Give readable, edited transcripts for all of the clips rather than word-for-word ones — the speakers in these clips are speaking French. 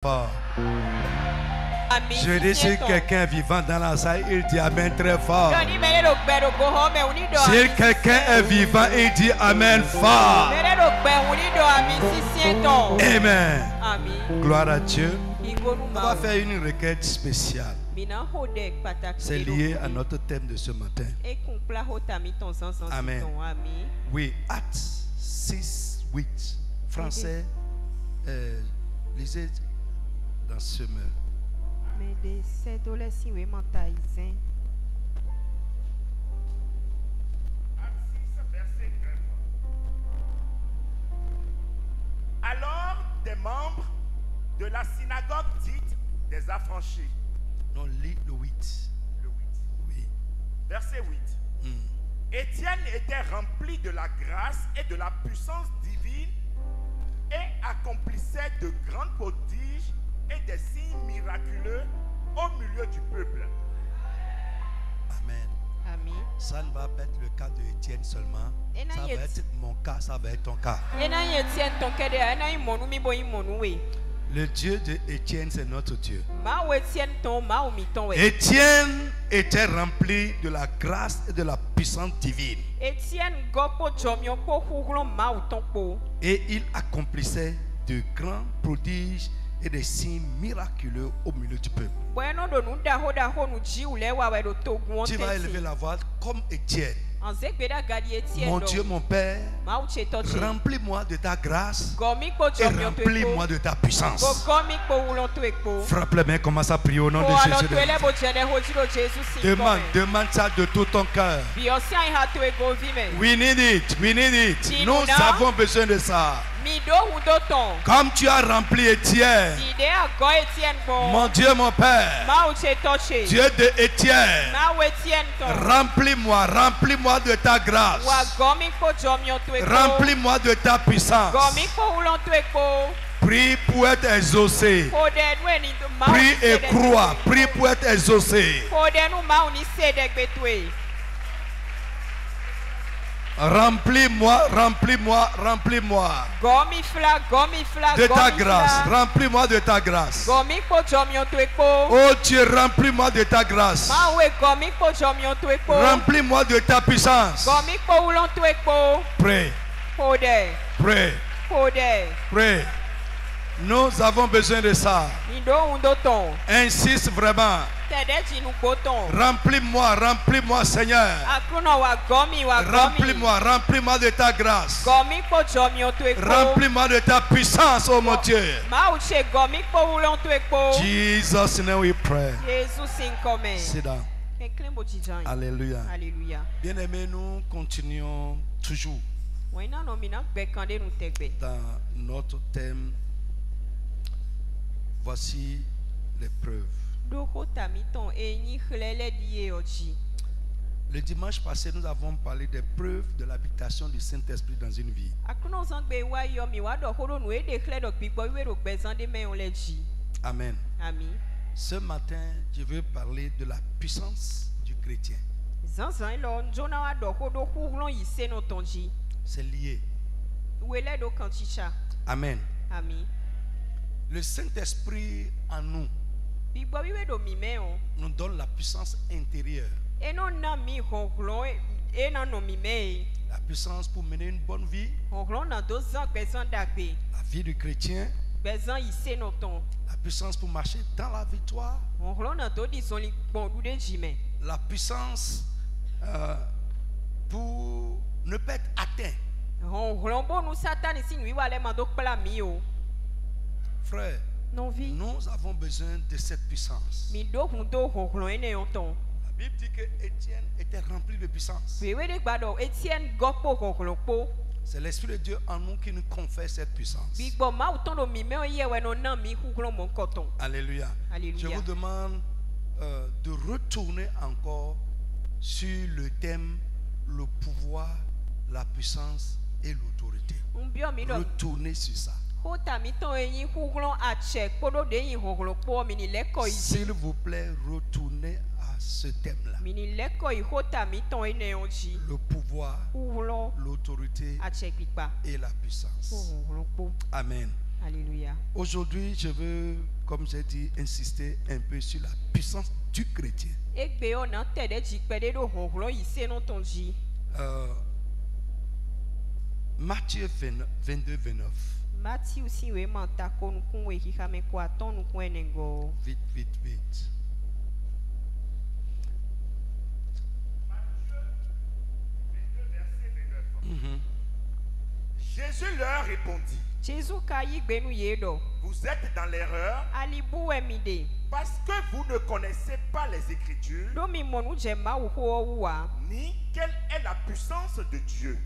fort. Je dis si quelqu'un vivant dans la salle, il dit Amen très fort. Si quelqu'un est vivant, il dit Amen fort. Amen. Gloire à Dieu. On va faire une requête spéciale. C'est lié à notre thème de ce matin. Amen. Oui, Actes 6, 8. Français, lisez dans ce mot. Alors des membres de la synagogue dite des affranchis. Non, lis le 8. Le 8. Oui. Verset 8. Étienne était rempli de la grâce et de la puissance divine et accomplissait de grands prodiges et des signes miraculeux au milieu du peuple. Amen. Amen. Ça ne va pas être le cas de Étienne seulement. Ça va être mon cas, ça va être ton cas. Le Dieu de Étienne, c'est notre Dieu. Étienne était rempli de la grâce et de la puissance divine. Et il accomplissait de grands prodiges et des signes miraculeux au milieu du peuple. Tu vas élever la voix comme Étienne. Mon Dieu, mon Père, remplis-moi de ta grâce et remplis-moi de ta puissance. Frappe les mains, commence à prier au nom de Jésus. Demande ça de tout ton cœur. We need it, we need it. Nous avons besoin de ça. Comme tu as rempli Étienne, mon Dieu, mon Père, Dieu de Étienne, remplis-moi, remplis-moi de ta grâce, remplis-moi de ta puissance. Prie pour être exaucé. Prie et crois, prie pour être exaucé. Remplis-moi, remplis-moi, remplis-moi de ta grâce. Remplis-moi de ta grâce. Oh Dieu, remplis-moi de ta grâce. Remplis-moi de ta puissance. Prie. Prie. Prie. Nous avons besoin de ça. Insiste vraiment. Remplis-moi, remplis-moi, Seigneur. Remplis-moi, remplis-moi de ta grâce. Remplis-moi de ta puissance, oh mon Dieu. Jesus' name we pray. Sit down. Alléluia. Bien-aimés, nous continuons toujours dans notre thème. Voici les preuves. Le dimanche passé, nous avons parlé des preuves de l'habitation du Saint-Esprit dans une vie. Amen. Ce matin, je veux parler de la puissance du chrétien. C'est lié. Amen. Le Saint-Esprit en nous nous donne la puissance intérieure. La puissance pour mener une bonne vie. La vie du chrétien. La puissance pour marcher dans la victoire. La puissance pour ne pas être atteint. Frère, nous avons besoin de cette puissance. La Bible dit que Étienne était rempli de puissance. C'est l'Esprit de Dieu en nous qui nous confère cette puissance. Alléluia. Je vous demande de retourner encore sur le thème, le pouvoir, la puissance et l'autorité. Retournez sur ça. S'il vous plaît, retournez à ce thème-là. Le pouvoir, l'autorité et la puissance. Amen. Alléluia. Aujourd'hui, je veux, comme j'ai dit, insister un peu sur la puissance du chrétien. Matthieu 22, 29. Vite, vite, vite. Jésus leur répondit: vous êtes dans l'erreur parce que vous ne connaissez pas les Écritures ni quelle est la puissance de Dieu.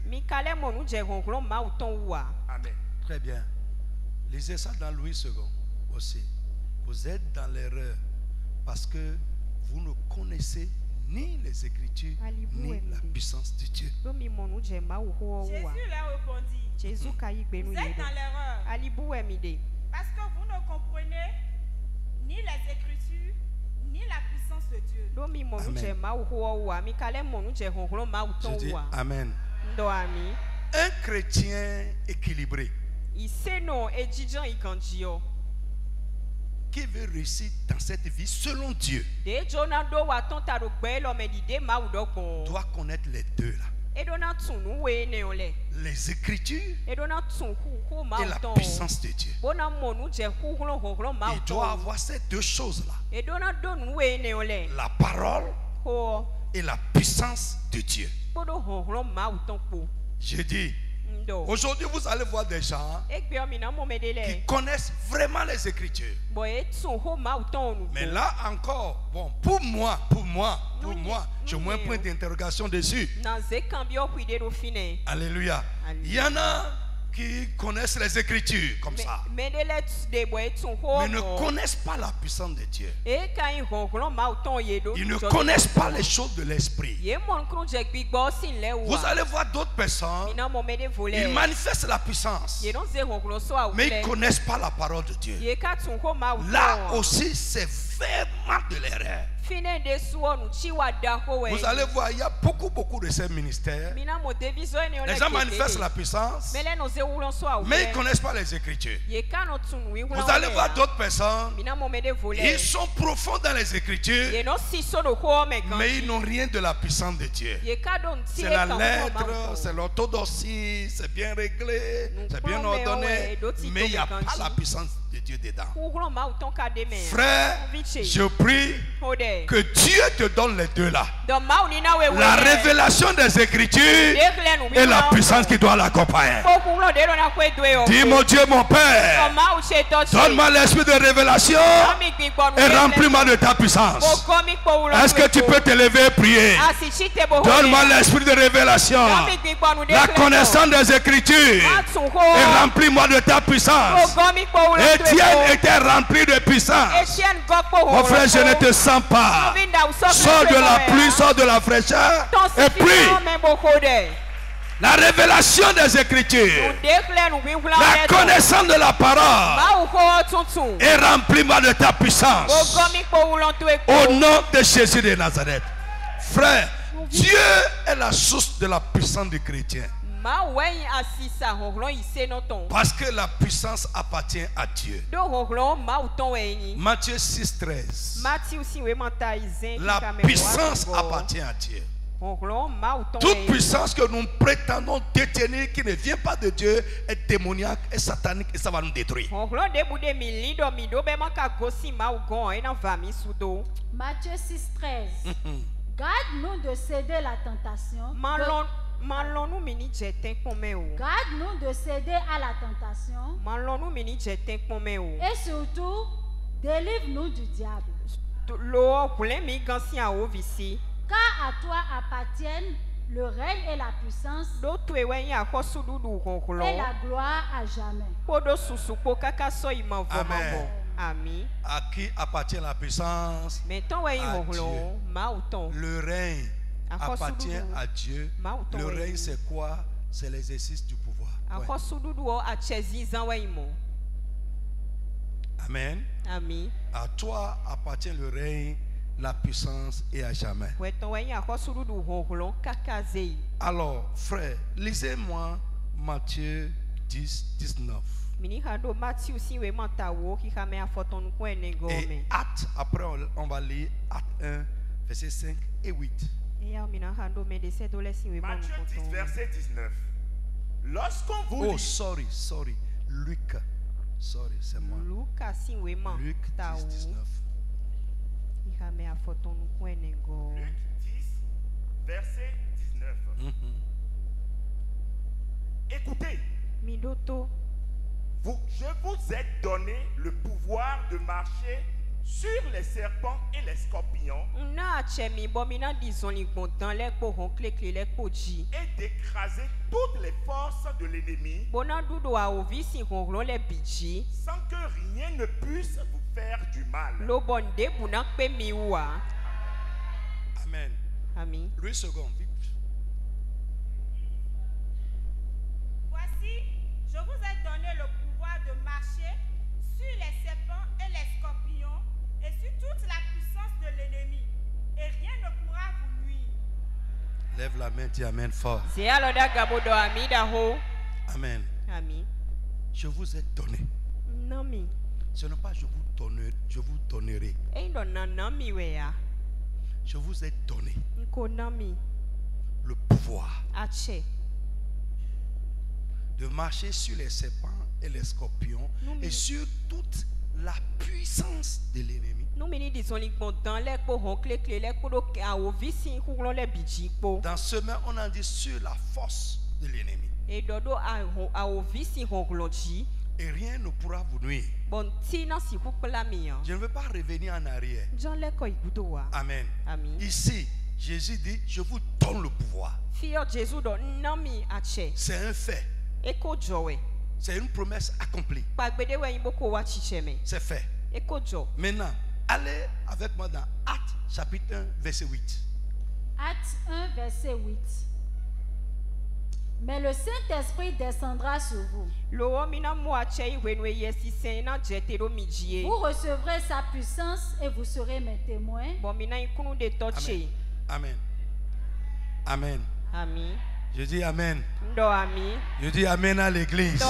Amen. Très bien. Lisez ça dans Louis II aussi. Vous êtes dans l'erreur parce que vous ne connaissez ni les Écritures ni la puissance de Dieu. Jésus leur répondit: vous êtes dans l'erreur parce que vous ne comprenez ni les Écritures ni la puissance de Dieu. Je dis Amen. Un chrétien équilibré qui veut réussir dans cette vie selon Dieu doit connaître les deux là. Les Écritures et la puissance de Dieu. Il doit avoir ces deux choses là. La parole et la puissance de Dieu. Je dis, aujourd'hui vous allez voir des gens qui connaissent vraiment les Écritures. Mais là encore, bon, pour moi, j'ai moins point d'interrogation dessus. Alléluia. Il y en a qui connaissent les Écritures comme ça, mais ne connaissent pas la puissance de Dieu. Ils ne connaissent pas les choses de l'esprit. Vous allez voir d'autres personnes, ils manifestent la puissance, mais ils ne connaissent pas la parole de Dieu. Là aussi, c'est vraiment de l'erreur. Vous allez voir, il y a beaucoup de ces ministères. Les gens manifestent la puissance, mais ils ne connaissent pas les Écritures. Vous allez voir d'autres personnes, ils sont profonds dans les Écritures, mais ils n'ont rien de la puissance de Dieu. C'est la lettre, c'est l'orthodoxie, c'est bien réglé, c'est bien ordonné, mais il n'y a pas la puissance de Dieu dedans. Frère, je prie que Dieu te donne les deux là. La révélation des Écritures et la puissance qui doit l'accompagner. Dis mon Dieu, mon Père, donne-moi l'esprit de révélation et remplis-moi de ta puissance. Est-ce que tu peux te lever et prier? Donne-moi l'esprit de révélation, la connaissance des Écritures et remplis-moi de ta puissance. Étienne était rempli de puissance. Mon frère, je ne te sens pas. Sors de la pluie, sors de la fraîcheur et prie. La révélation des Écritures, la connaissance de la parole, et remplis-moi de ta puissance. Au nom de Jésus de Nazareth. Frère, Dieu est la source de la puissance du chrétien. Parce que la puissance appartient à Dieu. Matthieu 6, 13. La puissance appartient à Dieu. Toute puissance que nous prétendons détenir qui ne vient pas de Dieu est démoniaque et satanique et ça va nous détruire. Matthieu 6, 13. Garde-nous de céder la tentation. Garde-nous de céder à la tentation. Et surtout, délivre-nous du diable. Car à toi appartiennent le règne et la puissance et la gloire à jamais. Amen. Amen. À qui appartient la puissance? À Dieu. Le règne appartient à Dieu. Le règne c'est quoi? C'est l'exercice du pouvoir. Ouais. Amen. Amen. À toi appartient le règne, la puissance et à jamais. Alors, frère, lisez-moi Matthieu 10, 19. Et Actes, après on va lire Actes 1, verset 5 et 8. Matthieu 10, verset 19. Lorsqu'on vous lit... sorry. Luc. Sorry, c'est moi. Luc 10, 19. Luc 10, verset 19. Écoutez. Je vous ai donné le pouvoir de marcher sur les serpents et les scorpions et d'écraser toutes les forces de l'ennemi sans que rien ne puisse vous faire du mal. Amen. Amen. Louis second, vite. Voici, je vous ai donné le pouvoir de marcher sur les serpents et les scorpions et sur toute la puissance de l'ennemi, et rien ne pourra vous nuire. Lève la main, dis Amen fort. Amen. Amen. Je vous ai donné. Ce n'est pas je vous donnerai. Je vous ai donné le pouvoir de marcher sur les serpents et les scorpions et sur toute la puissance de l'ennemi. Dans ce moment, on a dit sur la force de l'ennemi. Et rien ne pourra vous nuire. Je ne veux pas revenir en arrière. Amen. Ici, Jésus dit, je vous donne le pouvoir. C'est un fait. C'est une promesse accomplie. C'est fait. Maintenant, allez avec moi dans Actes chapitre 1, verset 8. Actes 1, verset 8. Mais le Saint-Esprit descendra sur vous. Vous recevrez sa puissance et vous serez mes témoins. Amen. Amen. Amen. Je dis Amen. Je dis Amen à l'église.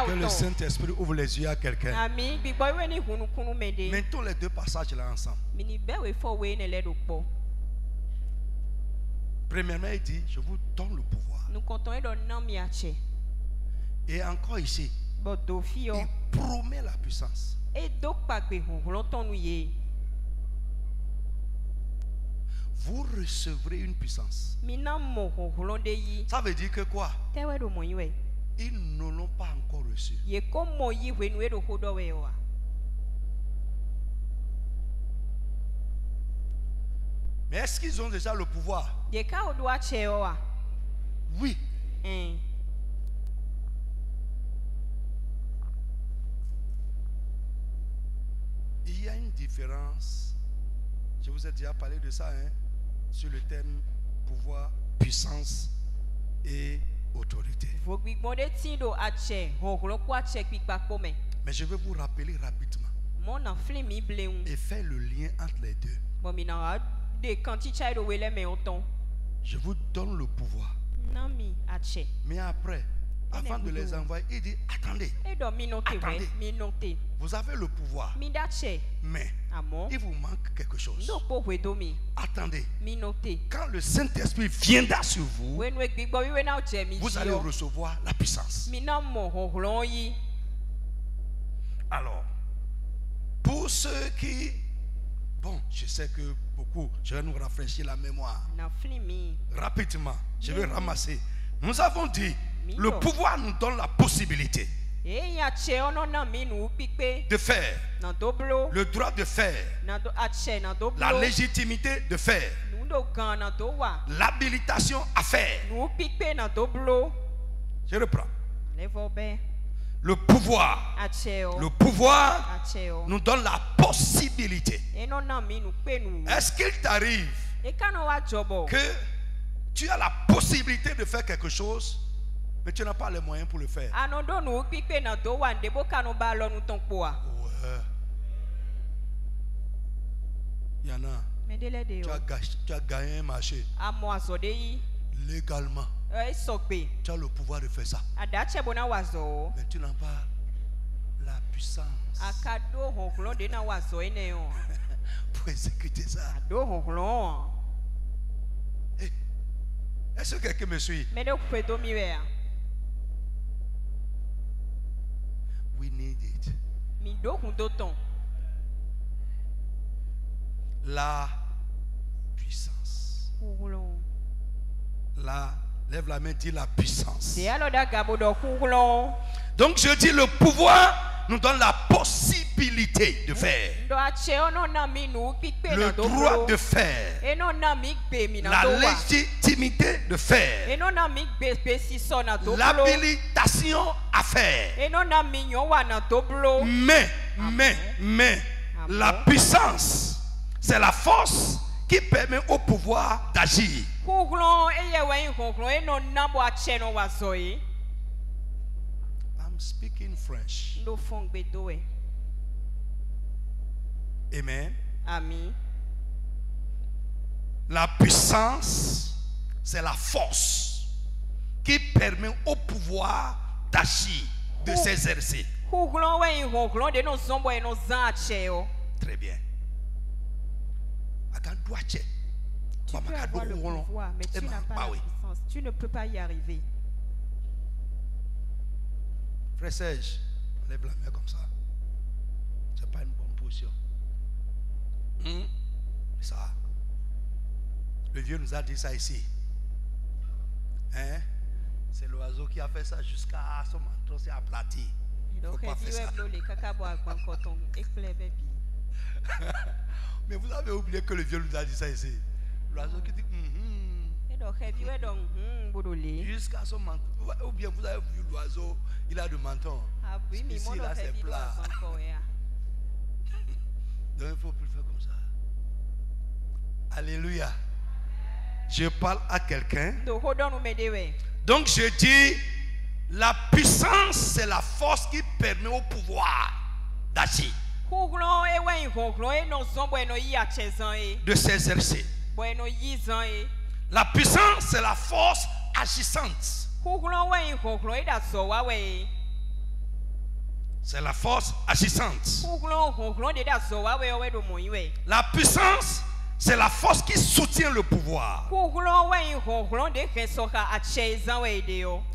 Que le Saint-Esprit ouvre les yeux à quelqu'un. Mettons les deux passages là ensemble. Premièrement, il dit, je vous donne le pouvoir. Et encore ici, il promet la puissance. Vous recevrez une puissance. Ça veut dire que quoi? Ils ne l'ont pas encore reçu. Mais est-ce qu'ils ont déjà le pouvoir? Oui. Il y a une différence. Je vous ai déjà parlé de ça, hein, sur le thème pouvoir, puissance et autorité. Mais je vais vous rappeler rapidement et faire le lien entre les deux. Je vous donne le pouvoir. Mais après, avant de les envoyer, il dit attendez. Attendez. Vous avez le pouvoir. Mais il vous manque quelque chose. Attendez. Quand le Saint-Esprit viendra sur vous, vous allez recevoir la puissance. Alors, pour ceux qui... Bon, je sais que beaucoup, je vais nous rafraîchir la mémoire. Rapidement, je vais ramasser. Nous avons dit, le pouvoir nous donne la possibilité de faire, le droit de faire, la légitimité de faire, l'habilitation à faire. Je reprends. Le pouvoir nous donne la possibilité. Est-ce qu'il t'arrive que tu as la possibilité de faire quelque chose, mais tu n'as pas les moyens pour le faire? Ouais. Il y en a. Tu as gagné un marché légalement. Tu as le pouvoir de faire ça. Mais tu n'as pas la puissance pour exécuter ça. Est-ce que quelqu'un me suit? We need it. La puissance. Là, lève la main, dis la puissance. Donc je dis le pouvoir nous donne la possibilité de faire. Le droit de faire. La légitimité de faire. L'habilitation à faire. Mais, la puissance, c'est la force qui permet au pouvoir d'agir. I'm speaking French. Amen. Amen. La puissance, c'est la force qui permet au pouvoir d'agir, de s'exercer. Très bien. Tu peux avoir le pouvoir, mais tu n'as pas la puissance. Tu ne peux pas y arriver. Frère Serge, lève la main comme ça. Ce n'est pas une bonne position. Ça. Le vieux nous a dit ça ici. Hein? C'est l'oiseau qui a fait ça jusqu'à son menton s'est aplati. Il ne faut pas faire ça. Mais vous avez oublié que le vieux nous a dit ça ici. L'oiseau qui dit jusqu'à son menton. Ou bien vous avez vu l'oiseau, il a du menton. Ici, là, c'est plat. Donc, il ne faut plus faire comme ça. Alléluia. Je parle à quelqu'un. Donc, je dis, la puissance, c'est la force qui permet au pouvoir d'agir. De s'exercer. La puissance, c'est la force agissante. C'est la force agissante. La puissance, c'est la force qui soutient le pouvoir.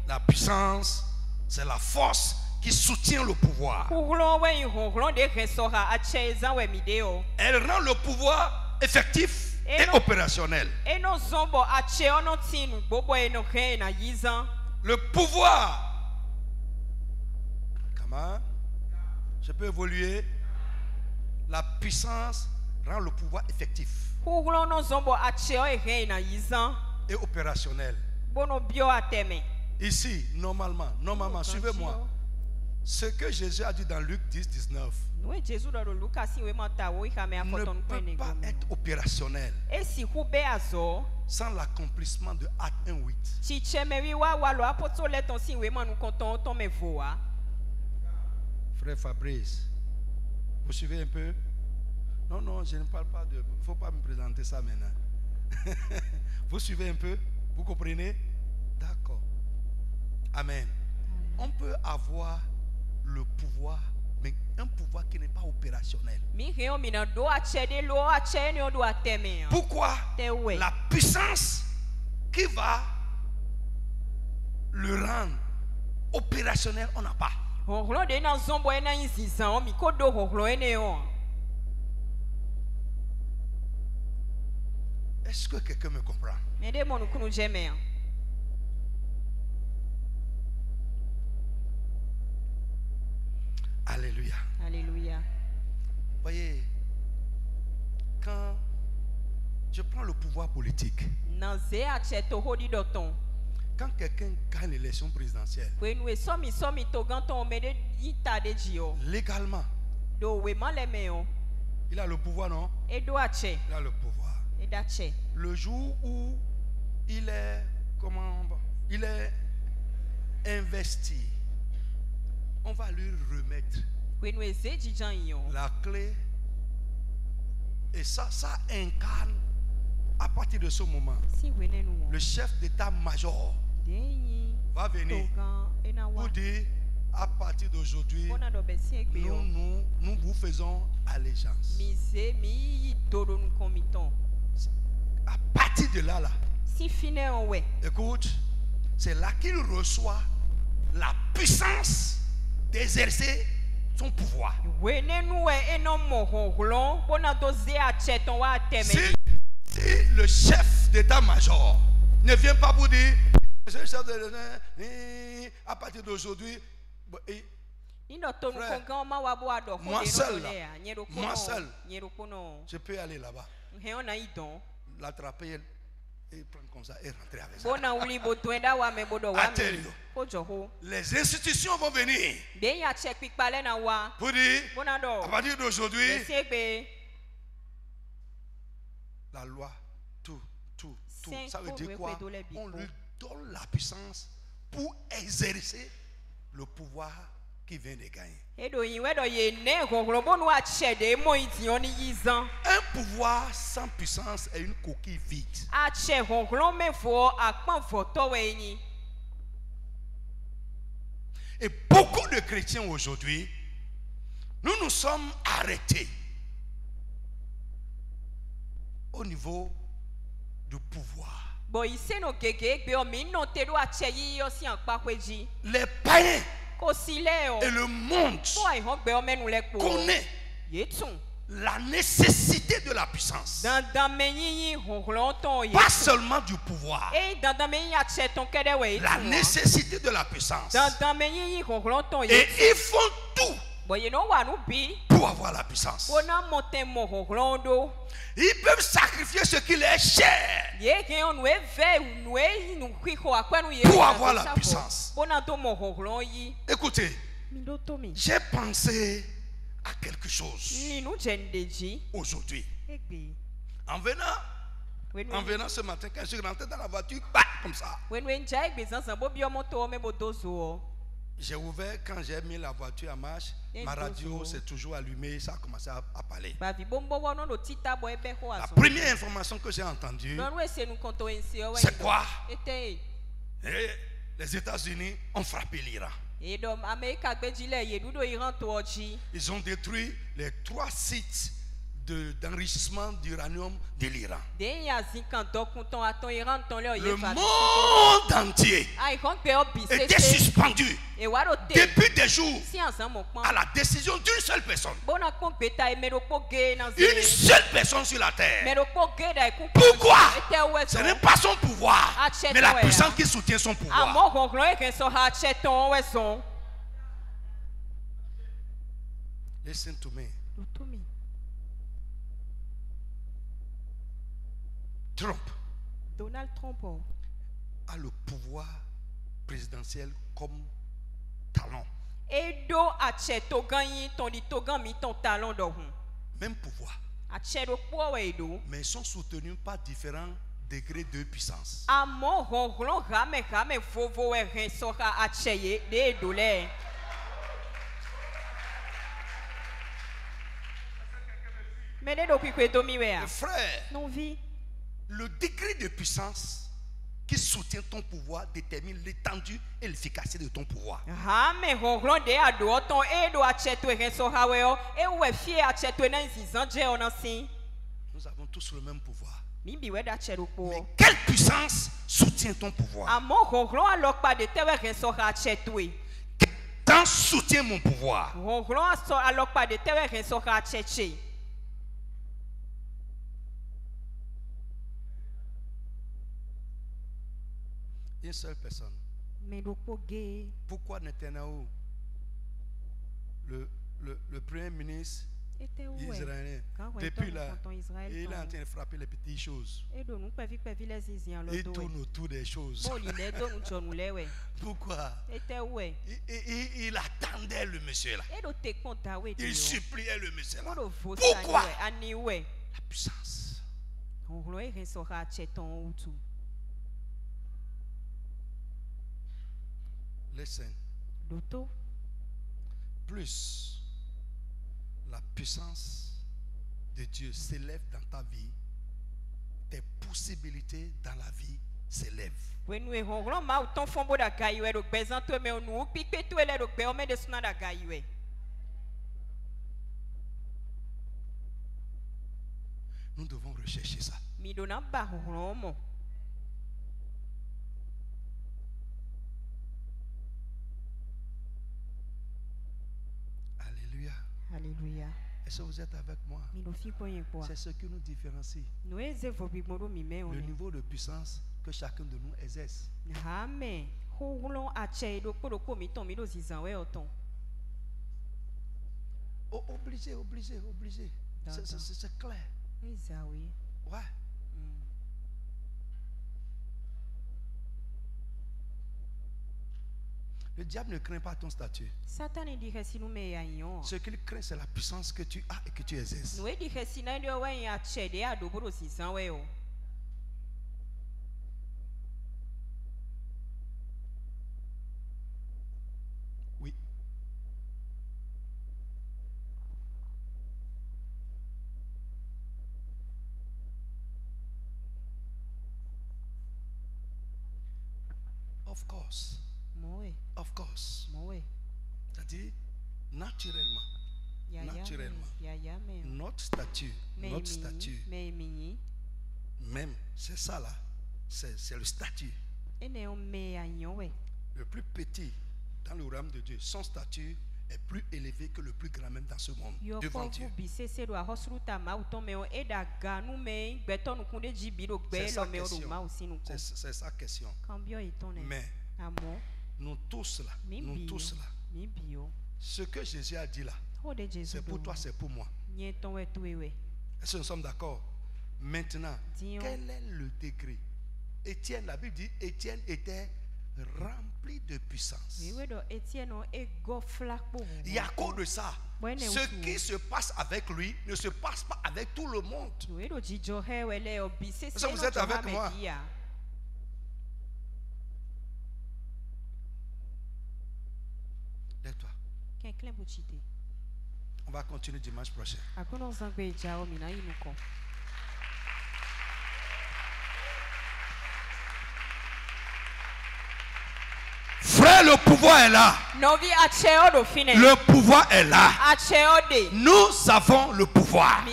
La puissance, c'est la force qui soutient le pouvoir. Elle rend le pouvoir effectif et opérationnel. Le pouvoir, comment? Je peux évoluer. La puissance rend le pouvoir effectif et opérationnel. Ici, normalement, suivez-moi. Ce que Jésus a dit dans Luc 10, 19 ne peut pas être opérationnel sans l'accomplissement de Acte 1:8. Frère Fabrice, vous suivez un peu? Non, je ne parle pas de... Il ne faut pas me présenter ça maintenant. Vous suivez un peu? Vous comprenez? D'accord. Amen. On peut avoir le pouvoir, mais un pouvoir qui n'est pas opérationnel. Pourquoi? La puissance qui va le rendre opérationnel, on n'a pas. Est-ce que quelqu'un me comprend? Alléluia. Alléluia. Voyez, quand je prends le pouvoir politique, quand quelqu'un gagne l'élection présidentielle, légalement, il a le pouvoir, non? Il a le pouvoir. Le jour où il est, il est investi, on va lui remettre la clé. Et ça incarne à partir de ce moment le chef d'état-major va venir pour dire à partir d'aujourd'hui, nous vous faisons allégeance. À partir de là, écoute, c'est là qu'il reçoit la puissance d'exercer son pouvoir. Si le chef d'état-major ne vient pas pour dire, à partir d'aujourd'hui, moi seul, je peux aller là-bas, l'attraper et prendre comme ça et rentrer avec ça. Les institutions vont venir pour dire, à partir d'aujourd'hui, la loi, tout, ça veut dire quoi? On lui donne la puissance pour exercer le pouvoir qui vient de gagner. Un pouvoir sans puissance est une coquille vide. Et beaucoup de chrétiens aujourd'hui, nous sommes arrêtés au niveau du pouvoir. Les païens et le monde connaissent la nécessité de la puissance. Pas seulement du pouvoir. La nécessité de la puissance. Et ils font tout pour avoir la puissance. Ils peuvent sacrifier ce qui leur est cher pour avoir la puissance. Écoutez, j'ai pensé à quelque chose aujourd'hui. En venant ce matin, quand je suis rentré dans la voiture, comme ça. J'ai ouvert, quand j'ai mis la voiture en marche, ma radio s'est toujours allumée, ça a commencé à parler. La première information que j'ai entendue, c'est quoi? Les États-Unis ont frappé l'Iran. Ils ont détruit les 3 sites d'enrichissement d'uranium de l'Iran. Le monde entier était suspendu depuis des jours à la décision d'une seule personne. Une seule personne sur la terre. Pourquoi? Ce n'est pas son pouvoir, mais la puissance qui soutient son pouvoir. Listen to me. Donald Trump a le pouvoir présidentiel comme talent. Même pouvoir. Mais ils sont soutenus par différents degrés de puissance. Frère, le degré de puissance qui soutient ton pouvoir détermine l'étendue et l'efficacité de ton pouvoir. Nous avons tous le même pouvoir. Mais quelle puissance soutient ton pouvoir? Quel soutient mon pouvoir? Une seule personne. Pourquoi Netanyahu, le premier ministre israélien, depuis là, il est en train de frapper les petites choses. Il tourne autour des choses. Pourquoi? Il attendait le monsieur là. Il suppliait le monsieur là. Pourquoi? La puissance. Listen. Plus la puissance de Dieu s'élève dans ta vie, tes possibilités dans la vie s'élève. Nous devons rechercher ça. Alléluia. Alléluia. Est-ce que vous êtes avec moi? C'est ce qui nous différencie. Le niveau de puissance que chacun de nous exerce. Oh, obligé. C'est clair. Ouais. Le diable ne craint pas ton statut. Ce qu'il craint, c'est la puissance que tu as et que tu exerces. Oui. Of course. Of course. C'est-à-dire, naturellement, notre statut, même, c'est ça là, c'est le statut. Le plus petit dans le royaume de Dieu, son statut est plus élevé que le plus grand même dans ce monde, devant Dieu. C'est ça question. Mais nous tous là, ce que Jésus a dit là, c'est pour toi, c'est pour moi. Est-ce que nous sommes d'accord? Maintenant, quel est le degré? Étienne, la Bible dit, Étienne était rempli de puissance. Il y a cause de ça. Ce qui se passe avec lui ne se passe pas avec tout le monde. Est-ce que vous êtes avec moi? Lève-toi. On va continuer dimanche prochain. Frère, le pouvoir est là. Le pouvoir est là. Nous avons le pouvoir.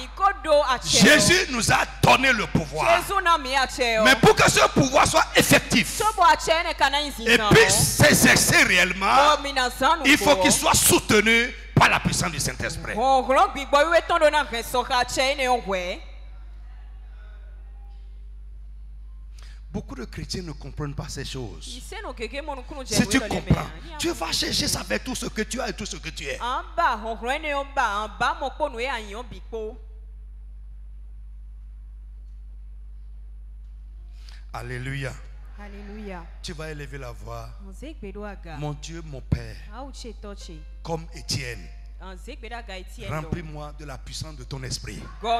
Jésus nous a donné le pouvoir. Mais pour que ce pouvoir soit effectif et puisse s'exercer réellement, il faut qu'il soit soutenu par la puissance du Saint-Esprit. Beaucoup de chrétiens ne comprennent pas ces choses. Si tu comprends, tu vas chercher ça avec tout ce que tu as et tout ce que tu es. Alléluia. Alléluia. Tu vas élever la voix. Mon Dieu, mon Père, comme Étienne, remplis-moi de la puissance de ton esprit. On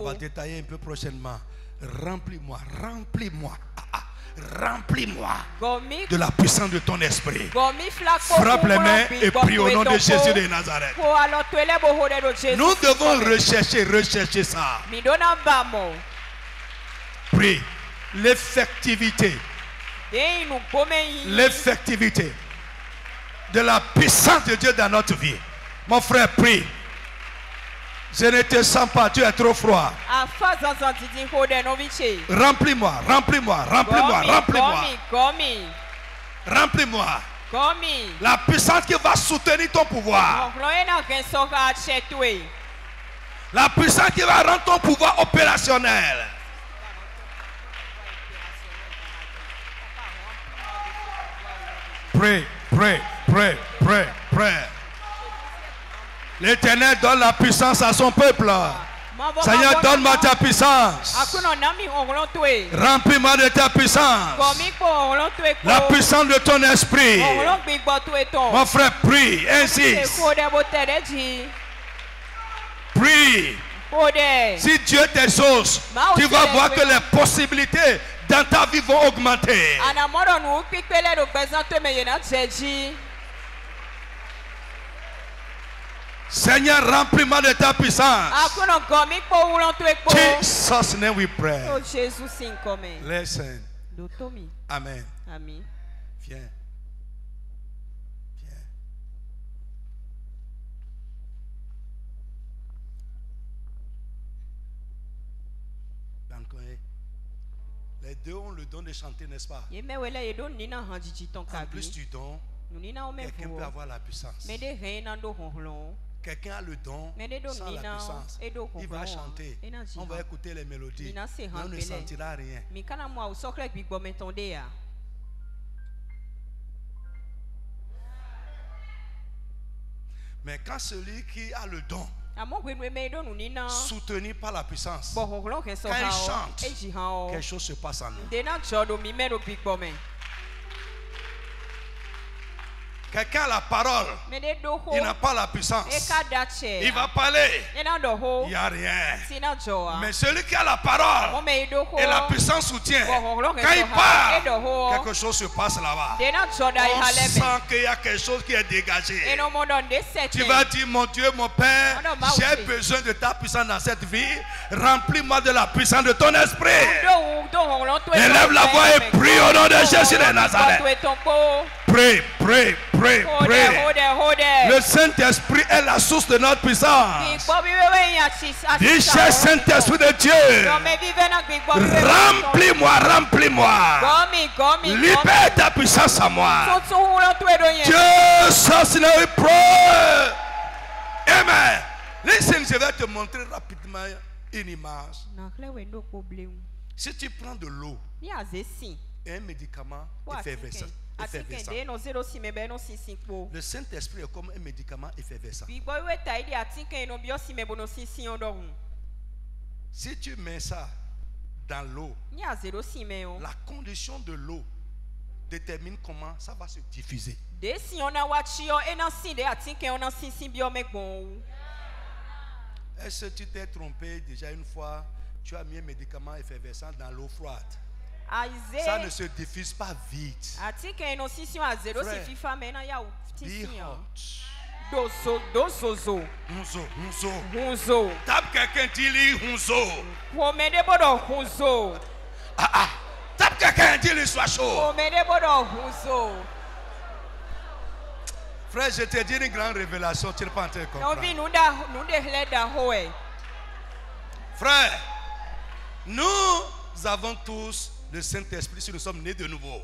va détailler un peu prochainement. Remplis-moi, remplis-moi, remplis-moi de la puissance de ton esprit. Frappe les mains et prie au nom de Jésus de Nazareth. Nous devons rechercher ça. Prie l'effectivité de la puissance de Dieu dans notre vie. Mon frère, prie. Je ne te sens pas, tu es trop froid. Remplis-moi, remplis-moi, remplis-moi, remplis-moi. Remplis-moi. La puissance qui va soutenir ton pouvoir. La puissance qui va rendre ton pouvoir opérationnel. Pray, pray, pray, pray, pray. L'Éternel donne la puissance à son peuple. Seigneur, donne-moi ta puissance. Remplis-moi de ta puissance. La puissance de ton esprit. Mon frère, prie, insiste. Prie. Si Dieu t'exauce, tu vas voir que les possibilités dans ta vie vont augmenter. Seigneur, remplis-moi de ta puissance. Jesus' name we pray. Listen. Amen. Viens. Les deux ont le don de chanter, n'est-ce pas? En plus du don, quelqu'un peut avoir la puissance. Quelqu'un a le don sans la puissance. Il va chanter. On va écouter les mélodies. Mais on ne sentira rien. Mais quand celui qui a le don, soutenu par la puissance, quand il chante, quelque chose se passe en nous. Quelqu'un a la parole, il n'a pas la puissance. Il va parler, il n'y a rien. Mais celui qui a la parole et la puissance soutient, quand il parle, quelque chose se passe là-bas. On sent qu'il y a quelque chose qui est dégagé. Tu vas dire, mon Dieu, mon Père, j'ai besoin de ta puissance dans cette vie. Remplis-moi de la puissance de ton esprit. Élève la voix et prie au nom de Jésus de Nazareth. Prie, prie, prie, prie. Le Saint-Esprit est la source de notre puissance. Dis, cher Saint-Esprit de Dieu, remplis-moi, remplis-moi. Libère ta puissance à moi. Dieu, ça c'est le prie. Amen. Listen, je vais te montrer rapidement une image. Si tu prends de l'eau et un médicament effervescent, le Saint-Esprit est comme un médicament effervescent. Si tu mets ça dans l'eau, la condition de l'eau détermine comment ça va se diffuser. Est-ce que tu t'es trompé déjà une fois? Tu as mis un médicament effervescent dans l'eau froide. Ça ne se diffuse pas vite. Frère, be hot. Tape quelqu'un, dis-lui hunzo. Tape quelqu'un, dis-lui sois chaud. Frère, je te dis une grande révélation, tu n'es pas en train de comprendre. Frère, nous avons tous le Saint-Esprit si nous sommes nés de nouveau.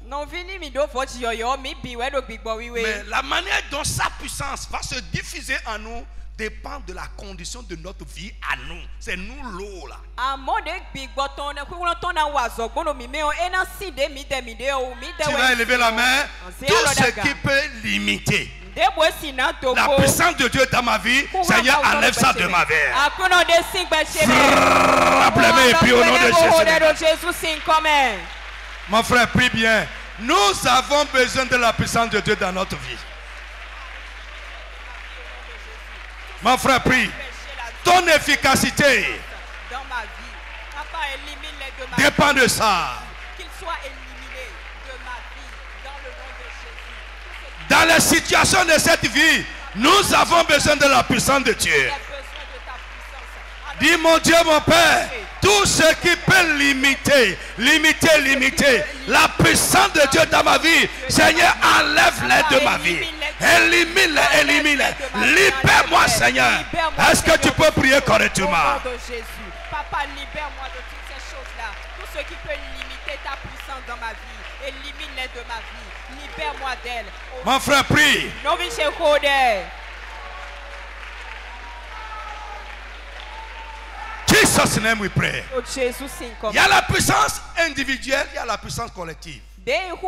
Mais la manière dont sa puissance va se diffuser en nous dépend de la condition de notre vie à nous. C'est nous l'eau là. Tu vas élever la main. Tout ce qui peut limiter la puissance de Dieu dans ma vie, Seigneur, enlève ça de ma vie. Rappelez-moi et puis au nom de Jésus. Mon frère, prie bien. Nous avons besoin de la puissance de Dieu dans notre vie. Mon frère, prie. Ton efficacité dépend de ça. Dans les situations de cette vie, nous avons besoin de la puissance de Dieu. Dis, mon Dieu, mon Père, tout ce qui peut limiter la puissance de Dieu dans ma vie, Seigneur, enlève-les de ma vie. Élimine-les. Libère-moi, Seigneur. Est-ce que tu peux prier correctement? Papa, libère-moi de toutes ces choses-là. Tout ce qui peut limiter ta puissance dans ma vie, élimine-les de ma vie. Libère-moi d'elle. Mon frère, prie. Jesus' name we pray. Il y a la puissance individuelle, il y a la puissance collective. Là où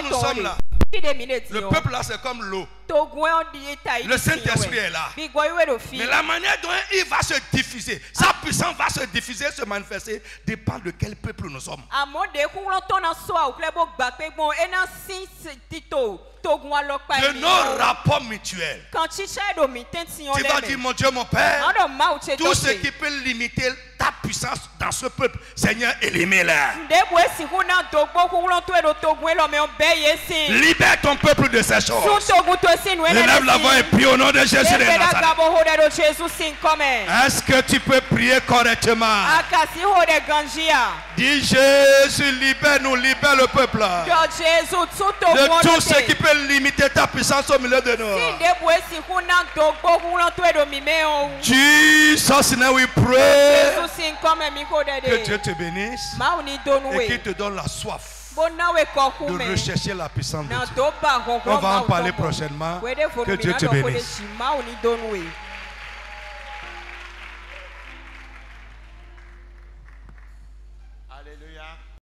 nous sommes là, le peuple là c'est comme l'eau. Le Saint-Esprit est là. Mais la manière dont il va se diffuser, sa puissance va se diffuser, se manifester, dépend de quel peuple nous sommes. De nos rapports mutuels. Tu vas dire, mon Dieu, mon Père, tout ce qui peut limiter ta puissance dans ce peuple, Seigneur, élimine-les. Libère ton peuple de ces choses. Élève la voix et prie au nom de Jésus de Nazareth. Est-ce que tu peux prier correctement? Dis Jésus, libère-nous, libère le peuple de tout ce qui peut limiter ta puissance au milieu de nous. Jesus, now we pray. Que Dieu te bénisse et qu'il te donne la soif de rechercher la puissance de Dieu. On va en parler prochainement. Que Dieu te bénisse. Alléluia.